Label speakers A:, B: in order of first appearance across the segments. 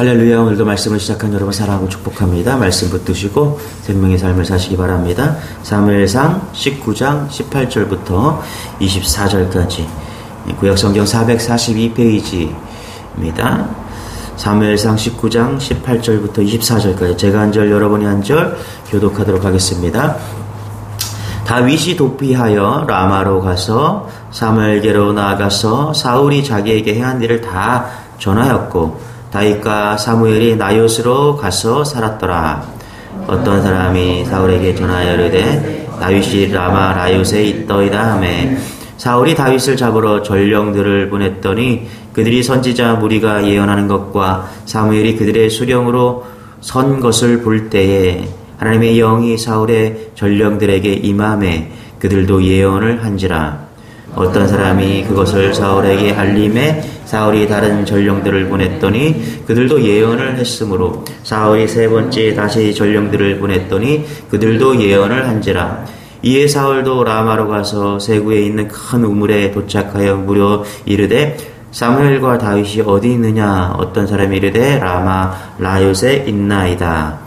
A: 할렐루야. 오늘도 말씀을 시작한 여러분 사랑하고 축복합니다. 말씀 붙드시고 생명의 삶을 사시기 바랍니다. 사무엘상 19장 18절부터 24절까지 구약성경 442페이지입니다. 사무엘상 19장 18절부터 24절까지 제가 한 절 여러분이 한 절 교독하도록 하겠습니다. 다윗이 도피하여 라마로 가서 사무엘께로 나아가서 사울이 자기에게 행한 일을 다 전하였고 다윗과 사무엘이 나요스로 가서 살았더라. 어떤 사람이 사울에게 전하여 이르되 다윗이 라마 나요스에 있더이다 하매 사울이 다윗을 잡으러 전령들을 보냈더니 그들이 선지자 무리가 예언하는 것과 사무엘이 그들의 수령으로 선 것을 볼 때에 하나님의 영이 사울의 전령들에게 임하매 그들도 예언을 한지라. 어떤 사람이 그것을 사울에게 알림해 사울이 다른 전령들을 보냈더니 그들도 예언을 했으므로 사울이 세 번째 다시 전령들을 보냈더니 그들도 예언을 한지라. 이에 사울도 라마로 가서 세구에 있는 큰 우물에 도착하여 물어 이르되 사무엘과 다윗이 어디 있느냐. 어떤 사람이 이르되 라마 나요스에 있나이다.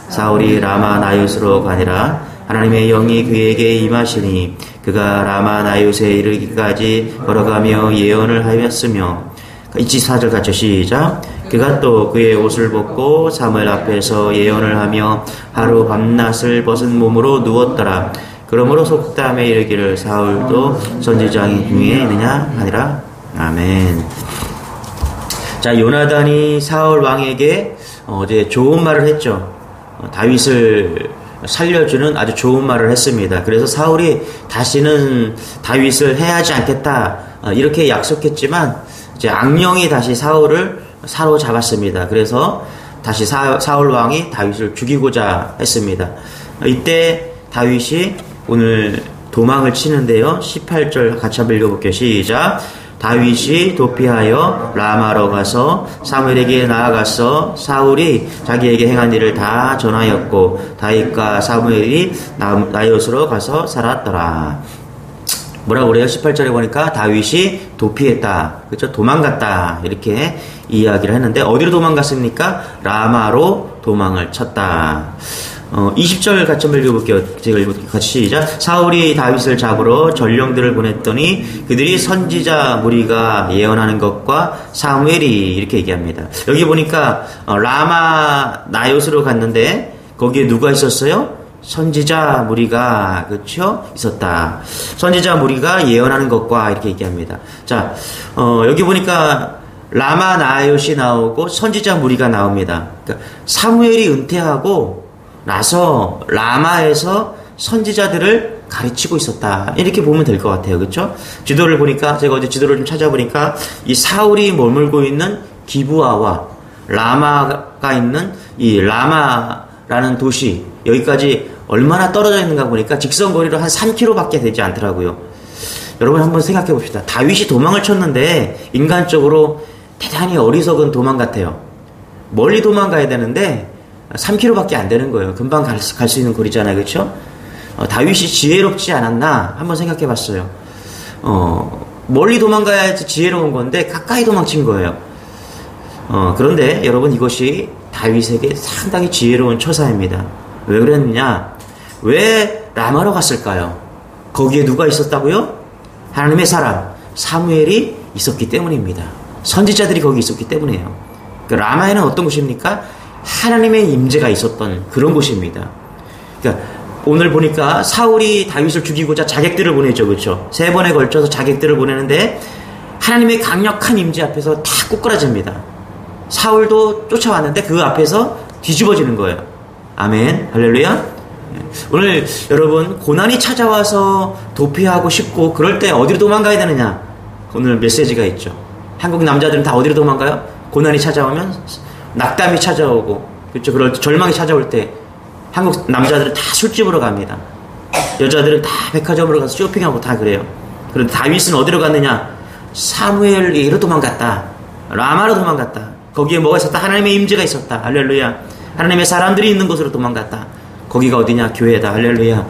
A: 사울이 라마 나요스로 가니라. 하나님의 영이 그에게 임하시니 그가 라마 나요스에 이르기까지 걸어가며 예언을 하였으며 24절 같이 시작. 그가 또 그의 옷을 벗고 사무엘 앞에서 예언을 하며 하루 밤낮을 벗은 몸으로 누웠더라. 그러므로 속담에 이르기를 사울도 선지자의 중에 있느냐 하니라. 아멘. 자, 요나단이 사울 왕에게 어제 좋은 말을 했죠. 다윗을 살려주는 아주 좋은 말을 했습니다. 그래서 사울이 다시는 다윗을 해하지 않겠다 이렇게 약속했지만 이제 악령이 다시 사울을 사로잡았습니다. 그래서 다시 사울 왕이 다윗을 죽이고자 했습니다. 이때 다윗이 오늘 도망을 치는데요. 18절 같이 한번 읽어볼게요. 시작. 다윗이 도피하여 라마로 가서 사무엘에게 나아가서 사울이 자기에게 행한 일을 다 전하였고 다윗과 사무엘이 나요스로 가서 살았더라. 뭐라고 그래요? 18절에 보니까 다윗이 도피했다. 그렇죠? 도망갔다. 이렇게 이야기를 했는데 어디로 도망갔습니까? 라마로 도망을 쳤다. 20절 같이 한번 읽어볼게요. 제가 읽어볼게요. 같이 시작. 사울이 다윗을 잡으러 전령들을 보냈더니 그들이 선지자 무리가 예언하는 것과 사무엘이 이렇게 얘기합니다. 여기 보니까 라마 나요스로 갔는데 거기에 누가 있었어요? 선지자 무리가 그렇죠? 있었다. 선지자 무리가 예언하는 것과 이렇게 얘기합니다. 자, 여기 보니까 라마 나요시 나오고 선지자 무리가 나옵니다. 그러니까 사무엘이 은퇴하고 나서 라마에서 선지자들을 가르치고 있었다. 이렇게 보면 될 것 같아요. 그렇죠? 지도를 보니까 제가 어제 지도를 좀 찾아보니까 이 사울이 머물고 있는 기브아와 라마가 있는 이 라마라는 도시 여기까지 얼마나 떨어져 있는가 보니까 직선거리로 한 3km밖에 되지 않더라고요. 여러분 한번 생각해 봅시다. 다윗이 도망을 쳤는데 인간적으로 대단히 어리석은 도망 같아요. 멀리 도망가야 되는데 3km밖에 안 되는 거예요. 금방 갈 수 있는 거리잖아요. 그렇죠? 다윗이 지혜롭지 않았나 한번 생각해 봤어요. 멀리 도망가야지 지혜로운 건데 가까이 도망친 거예요. 그런데 여러분 이것이 다윗에게 상당히 지혜로운 처사입니다. 왜 그랬느냐? 왜 라마로 갔을까요? 거기에 누가 있었다고요? 하나님의 사람 사무엘이 있었기 때문입니다. 선지자들이 거기 있었기 때문이에요. 라마에는 어떤 곳입니까? 하나님의 임재가 있었던 그런 곳입니다. 그러니까 오늘 보니까 사울이 다윗을 죽이고자 자객들을 보내죠. 그렇죠? 3번에 걸쳐서 자객들을 보내는데 하나님의 강력한 임재 앞에서 다 꼬꾸라집니다. 사울도 쫓아왔는데 그 앞에서 뒤집어지는 거예요. 아멘. 할렐루야. 오늘 여러분 고난이 찾아와서 도피하고 싶고 그럴 때 어디로 도망가야 되느냐? 오늘 메시지가 있죠. 한국 남자들은 다 어디로 도망가요? 고난이 찾아오면 낙담이 찾아오고 그렇죠. 그럴 때 절망이 찾아올 때 한국 남자들은 다 술집으로 갑니다. 여자들은 다 백화점으로 가서 쇼핑하고 다 그래요. 그런데 다윗은 어디로 갔느냐? 사무엘에게로 도망갔다. 라마로 도망갔다. 거기에 뭐가 있었다? 하나님의 임재가 있었다. 할렐루야. 하나님의 사람들이 있는 곳으로 도망갔다. 거기가 어디냐? 교회다. 할렐루야.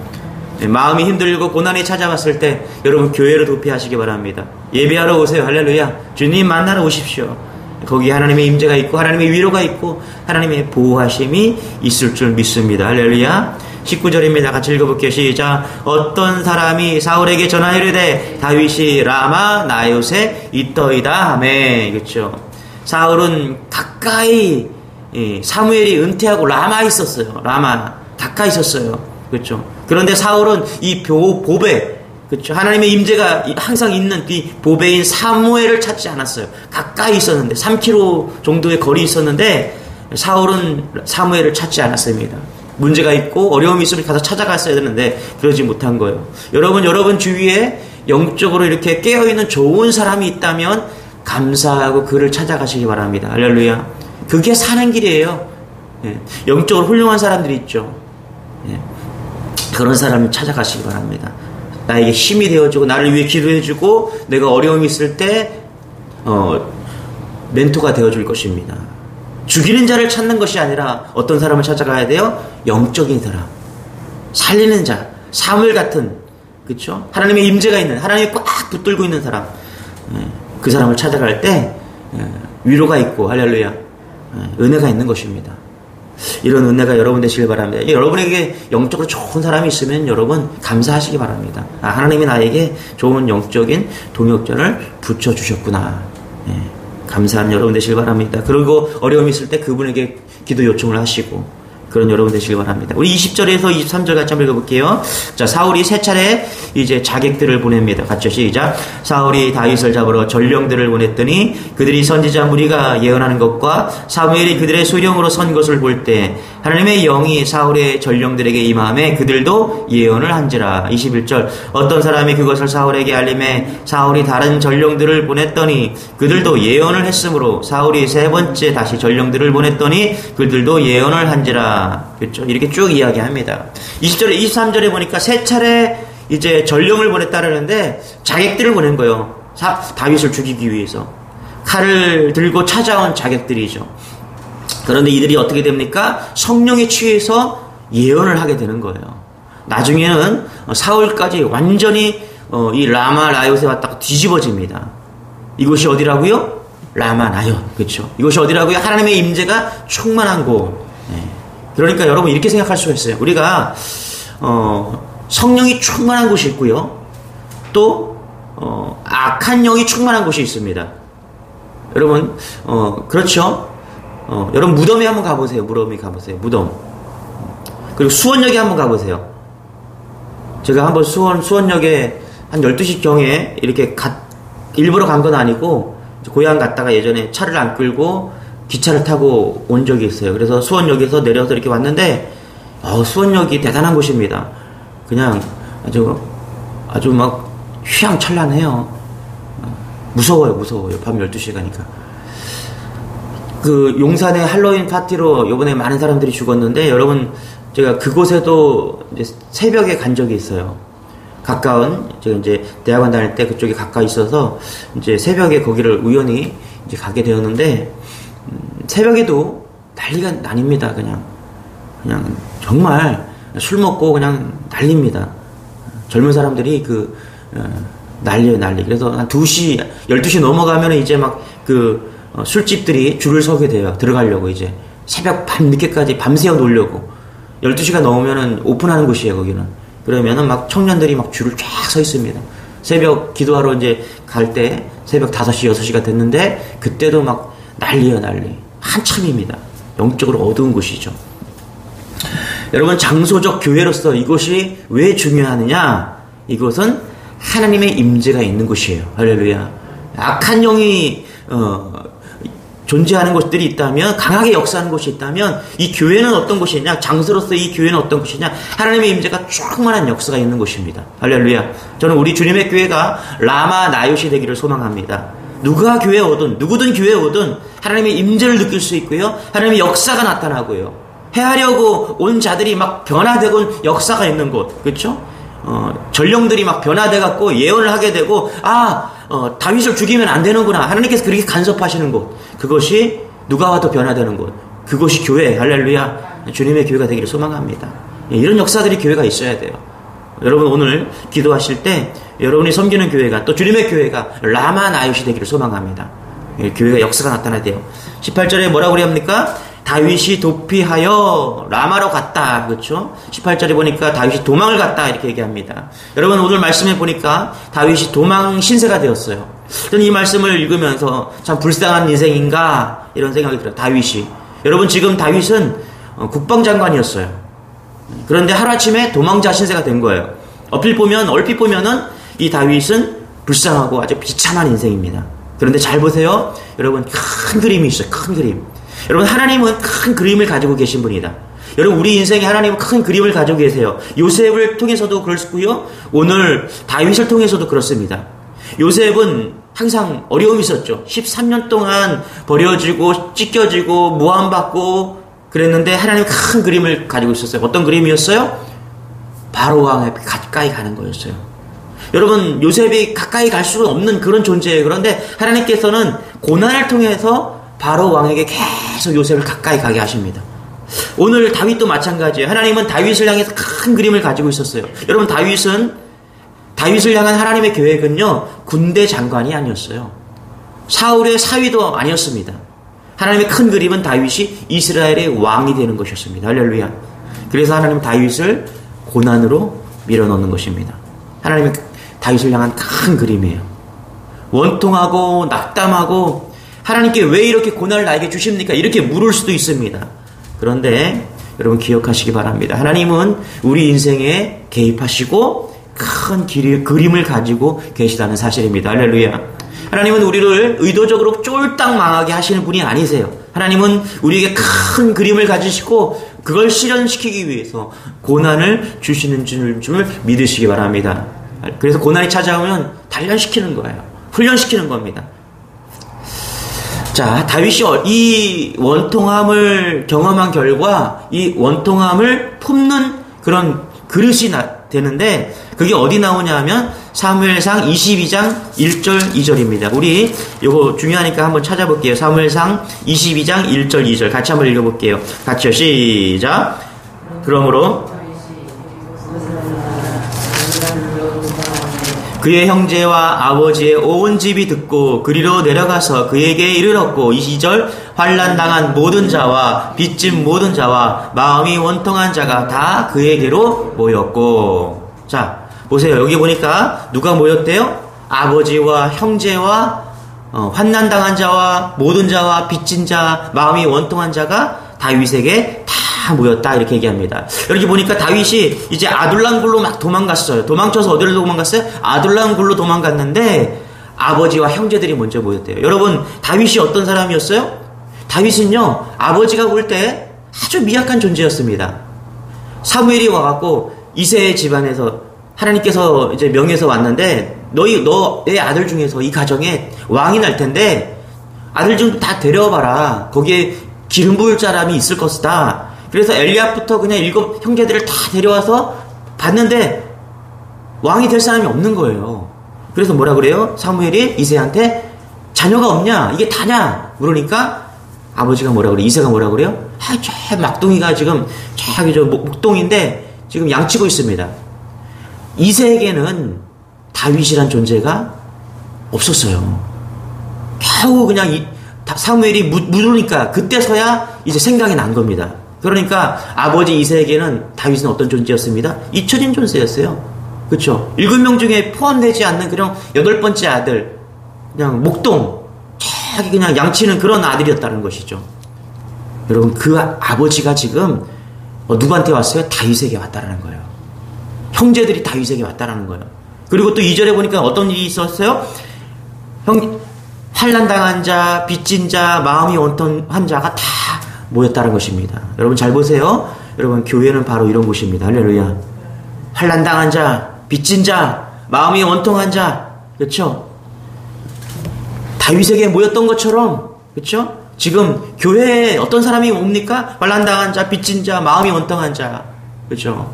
A: 마음이 힘들고 고난이 찾아왔을 때 여러분 교회로 도피하시기 바랍니다. 예배하러 오세요. 할렐루야. 주님 만나러 오십시오. 거기에 하나님의 임재가 있고 하나님의 위로가 있고 하나님의 보호하심이 있을 줄 믿습니다. 할렐루야. 19절입니다. 같이 읽어볼게요. 시작. 어떤 사람이 사울에게 전하여 이르되 다윗이 라마 나요새 있더이다 하매. 그렇죠. 사울은 가까이 사무엘이 은퇴하고 라마에 있었어요. 라마 가까이 있었어요. 그렇죠. 그런데 사울은 이 보배, 그렇죠. 하나님의 임재가 항상 있는 이 보배인 사무엘을 찾지 않았어요. 가까이 있었는데 3km 정도의 거리 있었는데 사울은 사무엘을 찾지 않았습니다. 문제가 있고 어려움이 있으면 가서 찾아갔어야 되는데 그러지 못한 거예요. 여러분 주위에 영적으로 이렇게 깨어있는 좋은 사람이 있다면 감사하고 그를 찾아가시기 바랍니다. 할렐루야. 그게 사는 길이에요. 예. 영적으로 훌륭한 사람들이 있죠. 예. 그런 사람을 찾아가시기 바랍니다. 나에게 힘이 되어주고 나를 위해 기도해주고 내가 어려움이 있을 때 멘토가 되어줄 것입니다. 죽이는 자를 찾는 것이 아니라 어떤 사람을 찾아가야 돼요? 영적인 사람, 살리는 자, 사물 같은, 그렇죠? 하나님의 임재가 있는, 하나님이 꽉 붙들고 있는 사람, 그 사람을 찾아갈 때 위로가 있고 할렐루야, 은혜가 있는 것입니다. 이런 은혜가 여러분 되시길 바랍니다. 여러분에게 영적으로 좋은 사람이 있으면 여러분 감사하시기 바랍니다. 하나님이 나에게 좋은 영적인 동역자를 붙여주셨구나. 감사한 여러분 되시길 바랍니다. 그리고 어려움이 있을 때 그분에게 기도 요청을 하시고 그런 여러분 되시길 바랍니다. 우리 20절에서 23절 같이 한번 읽어볼게요. 자, 사울이 세 차례 이제 자객들을 보냅니다. 같이 시작. 사울이 다윗을 잡으러 전령들을 보냈더니 그들이 선지자 무리가 예언하는 것과 사무엘이 그들의 수령으로 선 것을 볼 때 하나님의 영이 사울의 전령들에게 임함에 그들도 예언을 한지라. 21절. 어떤 사람이 그것을 사울에게 알림해 사울이 다른 전령들을 보냈더니 그들도 예언을 했으므로 사울이 세 번째 다시 전령들을 보냈더니 그들도 예언을 한지라. 그렇죠? 이렇게 쭉 이야기합니다. 20절에 23절에 보니까 세 차례 이제 전령을 보냈다라는데 자객들을 보낸 거예요. 다윗을 죽이기 위해서 칼을 들고 찾아온 자객들이죠. 그런데 이들이 어떻게 됩니까? 성령에 취해서 예언을 하게 되는 거예요. 나중에는 사울까지 완전히 이 라마 나요새 왔다가 뒤집어집니다. 이곳이 어디라고요? 라마 나요. 그렇죠? 이곳이 어디라고요? 하나님의 임재가 충만한 곳. 그러니까 여러분 이렇게 생각할 수가 있어요. 우리가 성령이 충만한 곳이 있고요. 또 악한 영이 충만한 곳이 있습니다. 여러분 그렇죠? 여러분 무덤에 한번 가보세요. 무덤에 가보세요. 무덤. 그리고 수원역에 한번 가보세요. 제가 한번 수원역에 한 12시경에 이렇게 일부러 간 건 아니고 고향 갔다가 예전에 차를 안 끌고 기차를 타고 온 적이 있어요. 그래서 수원역에서 내려서 이렇게 왔는데 수원역이 대단한 곳입니다. 그냥 아주 막 휘황찬란해요. 무서워요. 밤 12시에 가니까. 그 용산의 할로윈 파티로 이번에 많은 사람들이 죽었는데 여러분 제가 그곳에도 이제 새벽에 간 적이 있어요. 가까운 제가 이제 대학원 다닐 때 그쪽에 가까이 있어서 이제 새벽에 거기를 우연히 이제 가게 되었는데 새벽에도 난리가 나뉩니다. 그냥 정말 술 먹고 그냥 난립니다. 젊은 사람들이 난리예요, 난리. 그래서 한 2시, 12시 넘어가면 이제 막 술집들이 줄을 서게 돼요. 들어가려고 이제. 새벽 밤 늦게까지 밤새워 놀려고. 12시가 넘으면은 오픈하는 곳이에요, 거기는. 그러면은 막 청년들이 막 줄을 쫙 서 있습니다. 새벽 기도하러 이제 갈 때 새벽 5시, 6시가 됐는데 그때도 막 난리예요, 난리. 한참입니다. 영적으로 어두운 곳이죠. 여러분 장소적 교회로서 이곳이 왜 중요하느냐? 이곳은 하나님의 임재가 있는 곳이에요. 할렐루야. 악한 영이 존재하는 곳들이 있다면, 강하게 역사하는 곳이 있다면 이 교회는 어떤 곳이냐? 장소로서 이 교회는 어떤 곳이냐? 하나님의 임재가 충만한 역사가 있는 곳입니다. 할렐루야. 저는 우리 주님의 교회가 라마 나요시 되기를 소망합니다. 누가 교회에 오든 누구든 교회에 오든 하나님의 임재를 느낄 수 있고요. 하나님의 역사가 나타나고요. 해하려고 온 자들이 막 변화되고 역사가 있는 곳. 그렇죠? 전령들이 막 변화돼갖고 예언을 하게 되고 다윗을 죽이면 안 되는구나. 하나님께서 그렇게 간섭하시는 곳. 그것이 누가 와도 변화되는 곳. 그것이 교회. 할렐루야. 주님의 교회가 되기를 소망합니다. 이런 역사들이 교회가 있어야 돼요. 여러분 오늘 기도하실 때 여러분이 섬기는 교회가 또 주님의 교회가 라마 나요시 되기를 소망합니다. 예, 교회가 역사가 나타나야 돼요. 18절에 뭐라고 그래야 합니까? 다윗이 도피하여 라마로 갔다. 그렇죠? 18절에 보니까 다윗이 도망을 갔다. 이렇게 얘기합니다. 여러분, 오늘 말씀에 보니까 다윗이 도망 신세가 되었어요. 저는 이 말씀을 읽으면서 참 불쌍한 인생인가 이런 생각이 들어요. 다윗이. 여러분, 지금 다윗은 국방장관이었어요. 그런데 하루아침에 도망자 신세가 된 거예요. 얼핏 보면은 이 다윗은 불쌍하고 아주 비참한 인생입니다. 그런데 잘 보세요. 여러분, 큰 그림이 있어요. 큰 그림. 여러분, 하나님은 큰 그림을 가지고 계신 분이다. 여러분, 우리 인생에 하나님은 큰 그림을 가지고 계세요. 요셉을 통해서도 그렇고요. 오늘 다윗을 통해서도 그렇습니다. 요셉은 항상 어려움이 있었죠. 13년 동안 버려지고 찢겨지고 모함받고 그랬는데 하나님은 큰 그림을 가지고 있었어요. 어떤 그림이었어요? 바로 왕에 가까이 가는 거였어요. 여러분, 요셉이 가까이 갈 수는 없는 그런 존재예요. 그런데 하나님께서는 고난을 통해서 바로 왕에게 계속 요셉을 가까이 가게 하십니다. 오늘 다윗도 마찬가지예요. 하나님은 다윗을 향해서 큰 그림을 가지고 있었어요. 여러분, 다윗을 향한 하나님의 계획은요, 군대 장관이 아니었어요. 사울의 사위도 아니었습니다. 하나님의 큰 그림은 다윗이 이스라엘의 왕이 되는 것이었습니다. 할렐루야. 그래서 하나님은 다윗을 고난으로 밀어넣는 것입니다. 하나님의 다윗을 향한 큰 그림이에요. 원통하고 낙담하고 하나님께 왜 이렇게 고난을 나에게 주십니까? 이렇게 물을 수도 있습니다. 그런데 여러분, 기억하시기 바랍니다. 하나님은 우리 인생에 개입하시고 큰 그림을 가지고 계시다는 사실입니다. 할렐루야. 하나님은 우리를 의도적으로 쫄딱 망하게 하시는 분이 아니세요. 하나님은 우리에게 큰 그림을 가지시고 그걸 실현시키기 위해서 고난을 주시는 줄 믿으시기 바랍니다. 그래서 고난이 찾아오면 단련시키는 거예요. 훈련시키는 겁니다. 자, 다윗이 이 원통함을 경험한 결과 이 원통함을 품는 그런 그릇이 되는데 그게 어디 나오냐 하면 사무엘상 22장 1절 2절입니다. 우리 이거 중요하니까 한번 찾아볼게요. 사무엘상 22장 1절 2절 같이 한번 읽어볼게요. 같이요. 시작. 그러므로 그의 형제와 아버지의 온 집이 듣고 그리로 내려가서 그에게 이르렀고 22절 환난당한 모든 자와 빚진 모든 자와 마음이 원통한 자가 다 그에게로 모였고. 자, 보세요. 여기 보니까 누가 모였대요? 아버지와 형제와 환난당한 자와 모든 자와 빚진 자, 마음이 원통한 자가 다윗에게 다 모였다 이렇게 얘기합니다. 여기 보니까 다윗이 이제 아둘람 굴로 막 도망갔어요. 도망쳐서 어디로 도망갔어요? 아둘람 굴로 도망갔는데 아버지와 형제들이 먼저 모였대요. 여러분, 다윗이 어떤 사람이었어요? 다윗은요, 아버지가 볼 때 아주 미약한 존재였습니다. 사무엘이 와갖고 이새의 집안에서 하나님께서 이제 명해서 왔는데 너의 아들 중에서 이 가정에 왕이 날 텐데 아들 좀 다 데려와봐라. 거기에 기름 부을 사람이 있을 것이다. 그래서 엘리압부터 그냥 7 형제들을 다 데려와서 봤는데 왕이 될 사람이 없는 거예요. 그래서 뭐라 그래요? 사무엘이 이새한테 자녀가 없냐? 이게 다냐? 물으니까 아버지가 뭐라 그래요? 이새가 뭐라 그래요? 저 막둥이가 지금 저기 저 목동인데 지금 양치고 있습니다. 이새에게는 다윗이란 존재가 없었어요. 겨우 그냥 사무엘이 물으니까 그때서야 이제 생각이 난 겁니다. 그러니까 아버지 이새에게는 다윗은 어떤 존재였습니다? 잊혀진 존재였어요. 그렇죠? 7명 중에 포함되지 않는 그런 8번째 아들, 그냥 목동, 저기 그냥 양치는 그런 아들이었다는 것이죠. 여러분, 그 아버지가 지금 누구한테 왔어요? 다윗에게 왔다라는 거예요. 형제들이 다윗에게 왔다라는 거예요. 그리고 또 2절에 보니까 어떤 일이 있었어요? 환난당한 자, 빚진 자, 마음이 원통한 자가 다 모였다는 것입니다. 여러분 잘 보세요. 여러분, 교회는 바로 이런 곳입니다. 할렐루야. 환난당한 자, 빚진 자, 마음이 원통한 자, 그렇죠? 다윗에게 모였던 것처럼, 그렇죠? 지금 교회에 어떤 사람이 옵니까? 환난당한 자, 빚진 자, 마음이 원통한 자, 그렇죠?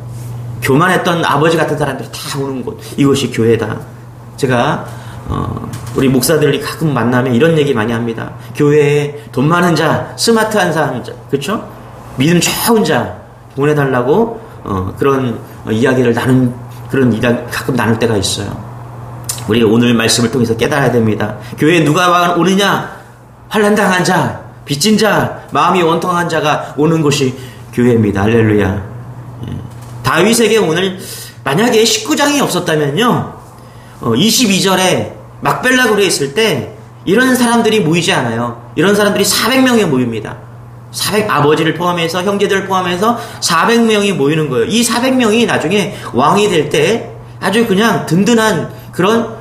A: 교만했던 아버지 같은 사람들이 다 오는 곳, 이것이 교회다. 제가 우리 목사들이 가끔 만나면 이런 얘기 많이 합니다. 교회에 돈 많은 자, 스마트한 사람, 그렇죠? 믿음 좋은 자 보내달라고 그런 이야기를 가끔 나눌 때가 있어요. 우리 오늘 말씀을 통해서 깨달아야 됩니다. 교회에 누가 오느냐? 환난당한 자, 빚진 자, 마음이 원통한 자가 오는 곳이 교회입니다. 할렐루야. 다윗에게 오늘 만약에 19장이 없었다면요, 22절에 막벨라굴에 있을 때 이런 사람들이 모이지 않아요. 이런 사람들이 400명이 모입니다. 아버지를 포함해서, 형제들을 포함해서 400명이 모이는 거예요. 이 400명이 나중에 왕이 될 때 아주 그냥 든든한 그런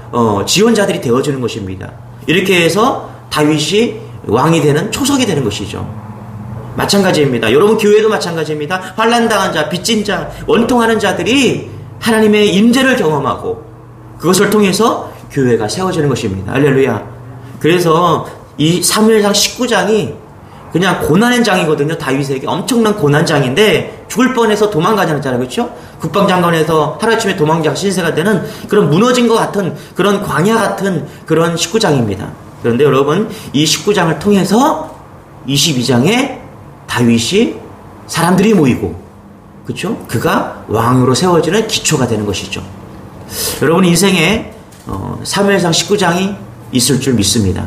A: 지원자들이 되어주는 것입니다. 이렇게 해서 다윗이 왕이 되는 초석이 되는 것이죠. 마찬가지입니다. 여러분 교회도 마찬가지입니다. 환난당한 자, 빚진 자, 원통하는 자들이 하나님의 임재를 경험하고 그것을 통해서 교회가 세워지는 것입니다. 할렐루야. 그래서 이 사무엘상 19장이 그냥 고난의 장이거든요. 다윗에게 엄청난 고난장인데 죽을 뻔해서 도망가자는 잖아요. 그렇죠? 국방장관에서 하루아침에 도망자 신세가 되는 그런 무너진 것 같은 그런 광야 같은 그런 19장입니다. 그런데 여러분 이 19장을 통해서 22장에 다윗이 사람들이 모이고 그렇죠? 그가 왕으로 세워지는 기초가 되는 것이죠. 여러분 인생에 사무엘상 19장이 있을 줄 믿습니다.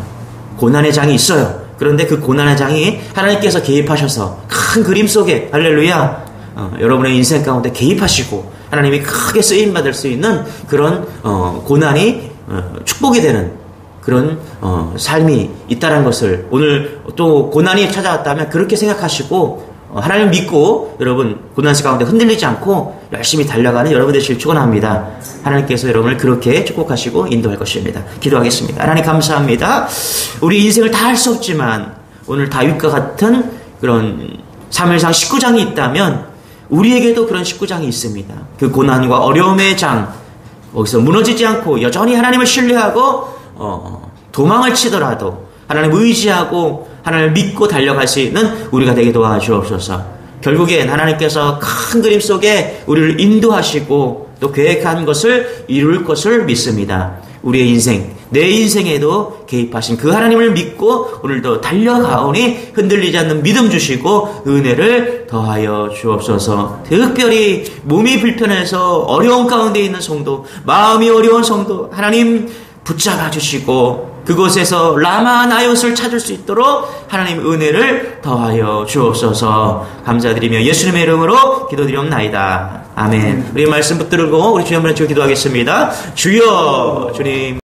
A: 고난의 장이 있어요. 그런데 그 고난의 장이 하나님께서 개입하셔서 큰 그림 속에 할렐루야 여러분의 인생 가운데 개입하시고 하나님이 크게 쓰임받을 수 있는 그런 고난이 축복이 되는 그런 삶이 있다는 것을 오늘 또 고난이 찾아왔다면 그렇게 생각하시고 하나님 믿고 여러분 고난 가운데 흔들리지 않고 열심히 달려가는 여러분 되시길 축원합니다. 하나님께서 여러분을 그렇게 축복하시고 인도할 것입니다. 기도하겠습니다. 하나님 감사합니다. 우리 인생을 다 할 수 없지만 오늘 다윗과 같은 그런 사무엘상 19장이 있다면 우리에게도 그런 19장이 있습니다. 그 고난과 어려움의 장 거기서 무너지지 않고 여전히 하나님을 신뢰하고 도망을 치더라도 하나님 의지하고 하나님을 믿고 달려갈 수 있는 우리가 되게 도와주옵소서. 결국엔 하나님께서 큰 그림 속에 우리를 인도하시고 또 계획한 것을 이룰 것을 믿습니다. 우리의 인생, 내 인생에도 개입하신 그 하나님을 믿고 오늘도 달려가오니 흔들리지 않는 믿음 주시고 은혜를 더하여 주옵소서. 특별히 몸이 불편해서 어려운 가운데 있는 성도, 마음이 어려운 성도 하나님 붙잡아 주시고 그곳에서 라마 나옅을 찾을 수 있도록 하나님 은혜를 더하여 주옵소서. 감사드리며 예수님의 이름으로 기도드리옵나이다. 아멘. 우리 말씀 붙들고 우리 주님 한번 기도하겠습니다. 주여 주님